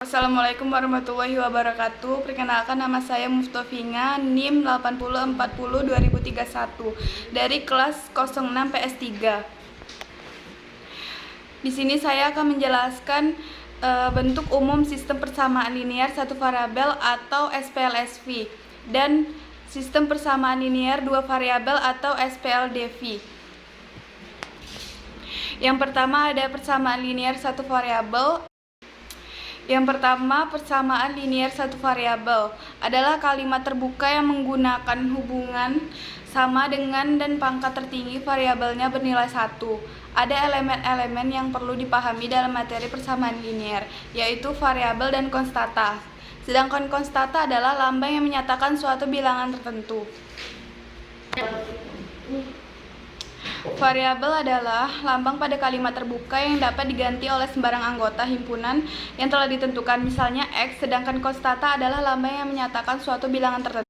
Assalamualaikum warahmatullahi wabarakatuh. Perkenalkan, nama saya Muftofinga, NIM 80402031 dari kelas 06 PS3. Di sini saya akan menjelaskan bentuk umum sistem persamaan linear satu variabel atau SPLSV dan sistem persamaan linear dua variabel atau SPLDV. Yang pertama ada persamaan linear satu variabel. Yang pertama, persamaan linear satu variabel adalah kalimat terbuka yang menggunakan hubungan sama dengan dan pangkat tertinggi variabelnya bernilai 1. Ada elemen-elemen yang perlu dipahami dalam materi persamaan linear, yaitu variabel dan konstata. Sedangkan konstata adalah lambang yang menyatakan suatu bilangan tertentu. Variabel adalah lambang pada kalimat terbuka yang dapat diganti oleh sembarang anggota himpunan yang telah ditentukan, misalnya X, sedangkan konstata adalah lambang yang menyatakan suatu bilangan tertentu.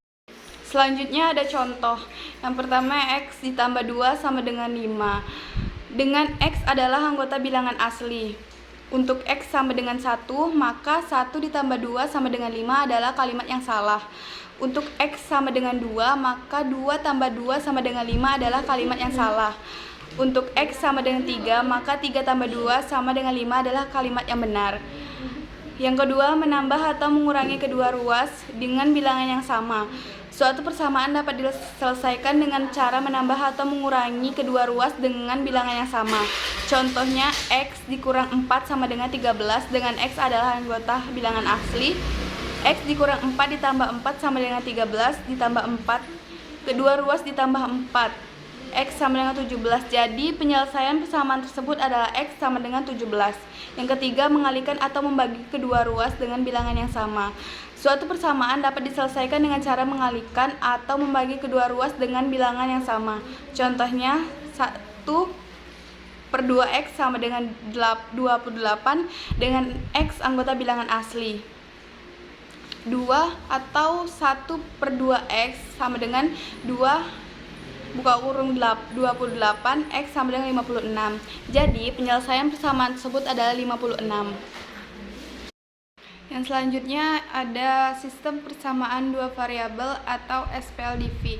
Selanjutnya ada contoh. Yang pertama, X ditambah 2 sama dengan 5. Dengan X adalah anggota bilangan asli. Untuk X sama dengan 1, maka 1 ditambah 2 sama dengan 5 adalah kalimat yang salah. Untuk X sama dengan 2, maka 2 tambah 2 sama dengan 5 adalah kalimat yang salah. Untuk X sama dengan 3, maka 3 tambah 2 sama dengan 5 adalah kalimat yang benar. Yang kedua, menambah atau mengurangi kedua ruas dengan bilangan yang sama. Suatu persamaan dapat diselesaikan dengan cara menambah atau mengurangi kedua ruas dengan bilangan yang sama. Contohnya, X dikurang 4 sama dengan 13, dengan X adalah anggota bilangan asli. X dikurang 4 ditambah 4 sama dengan 13 ditambah 4. Kedua ruas ditambah 4. X sama dengan 17. Jadi penyelesaian persamaan tersebut adalah X sama dengan 17. Yang ketiga, mengalihkan atau membagi kedua ruas dengan bilangan yang sama. Suatu persamaan dapat diselesaikan dengan cara mengalihkan atau membagi kedua ruas dengan bilangan yang sama. Contohnya, 1/2X sama dengan 28 dengan X anggota bilangan asli. 2 atau 1/2X sama dengan 2 X sama dengan 56. Jadi penyelesaian persamaan tersebut adalah 56. Yang selanjutnya ada sistem persamaan dua variabel atau SPLDV.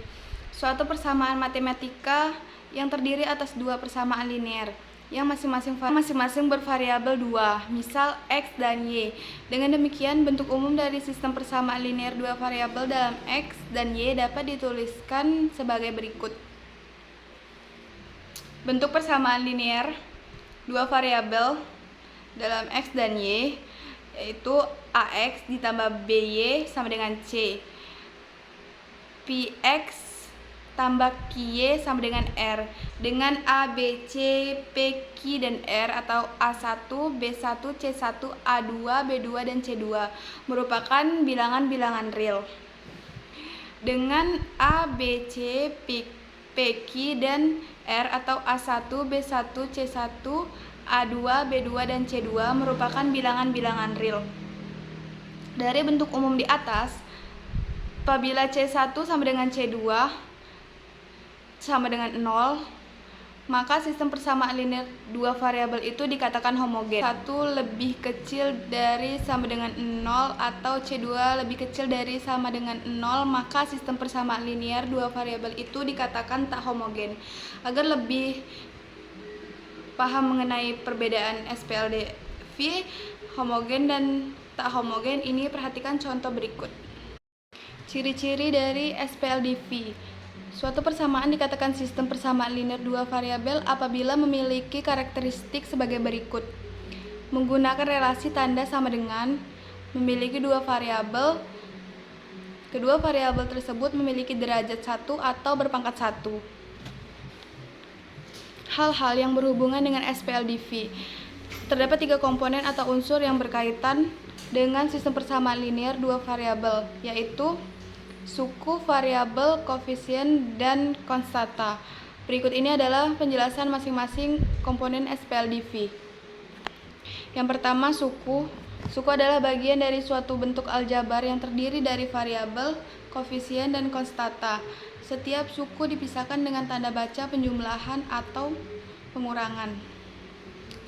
Suatu persamaan matematika yang terdiri atas dua persamaan linear yang masing-masing bervariabel 2, misal X dan Y. Dengan demikian, bentuk umum dari sistem persamaan linear dua variabel dalam X dan Y dapat dituliskan sebagai berikut. Bentuk persamaan linear dua variabel dalam X dan Y yaitu AX ditambah BY sama dengan C. PX tambah QY sama dengan R, dengan A, B, C, P, Q, dan R atau A1, B1, C1, A2, B2, dan C2 merupakan bilangan-bilangan real. Dengan A, B, C, P, Q, dan R atau A1, B1, C1, A2, B2, dan C2 merupakan bilangan-bilangan real. Dari bentuk umum di atas, apabila C1 sama dengan C2 sama dengan 0, maka sistem persamaan linear dua variabel itu dikatakan homogen. 1 lebih kecil dari sama dengan 0 atau C2 lebih kecil dari sama dengan 0, maka sistem persamaan linear dua variabel itu dikatakan tak homogen. Agar lebih paham mengenai perbedaan SPLDV, homogen dan tak homogen, ini perhatikan contoh berikut. Ciri-ciri dari SPLDV. Suatu persamaan dikatakan sistem persamaan linear dua variabel apabila memiliki karakteristik sebagai berikut. Menggunakan relasi tanda sama dengan, memiliki dua variabel. Kedua variabel tersebut memiliki derajat 1 atau berpangkat 1. Hal-hal yang berhubungan dengan SPLDV. Terdapat 3 komponen atau unsur yang berkaitan dengan sistem persamaan linear dua variabel, yaitu suku, variabel, koefisien, dan konstata. Berikut ini adalah penjelasan masing-masing komponen SPLDV. Yang pertama, suku. Suku adalah bagian dari suatu bentuk aljabar yang terdiri dari variabel, koefisien, dan konstata. Setiap suku dipisahkan dengan tanda baca penjumlahan atau pengurangan.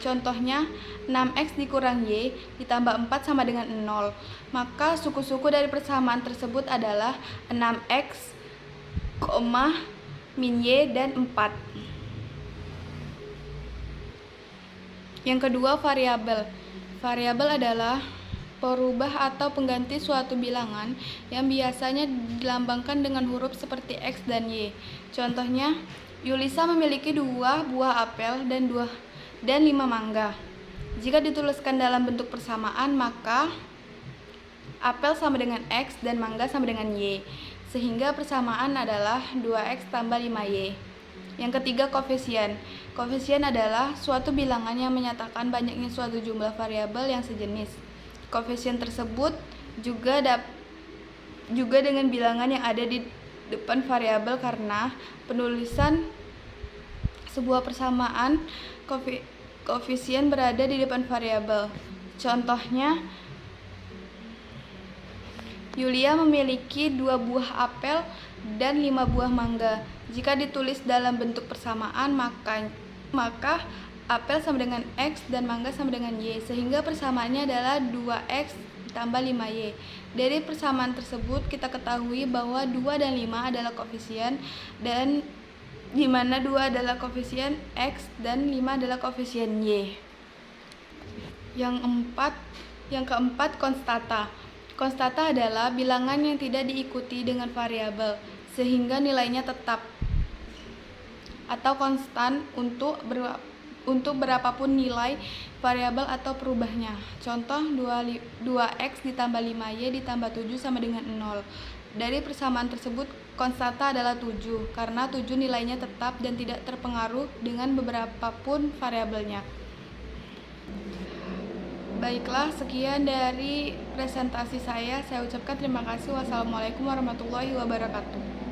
Contohnya, 6x dikurang y ditambah 4 sama dengan 0. Maka suku-suku dari persamaan tersebut adalah 6x, min y, dan 4. Yang kedua, variabel. Variabel adalah perubah atau pengganti suatu bilangan yang biasanya dilambangkan dengan huruf seperti x dan y. Contohnya, Yulisa memiliki 2 buah apel dan 5 mangga. Jika dituliskan dalam bentuk persamaan, maka apel sama dengan x dan mangga sama dengan y, sehingga persamaan adalah 2x tambah 5y. Yang ketiga, koefisien. Koefisien adalah suatu bilangan yang menyatakan banyaknya suatu jumlah variabel yang sejenis. Koefisien tersebut juga dengan bilangan yang ada di depan variabel karena penulisan sebuah persamaan koefisien berada di depan variabel. Contohnya, Yulia memiliki 2 buah apel dan 5 buah mangga. Jika ditulis dalam bentuk persamaan, maka apel sama dengan x dan mangga sama dengan y, sehingga persamaannya adalah 2x tambah 5y. Dari persamaan tersebut kita ketahui bahwa 2 dan 5 adalah koefisien, dan di mana 2 adalah koefisien x dan 5 adalah koefisien y. Yang keempat, konstata. Konstata adalah bilangan yang tidak diikuti dengan variabel, sehingga nilainya tetap atau konstan untuk berapapun nilai variabel atau perubahnya. Contoh, 2x ditambah 5y ditambah 7 sama dengan 0. Dari persamaan tersebut, konstata adalah 7, karena 7 nilainya tetap dan tidak terpengaruh dengan beberapapun variabelnya. Baiklah, sekian dari presentasi saya. Saya ucapkan terima kasih. Wassalamualaikum warahmatullahi wabarakatuh.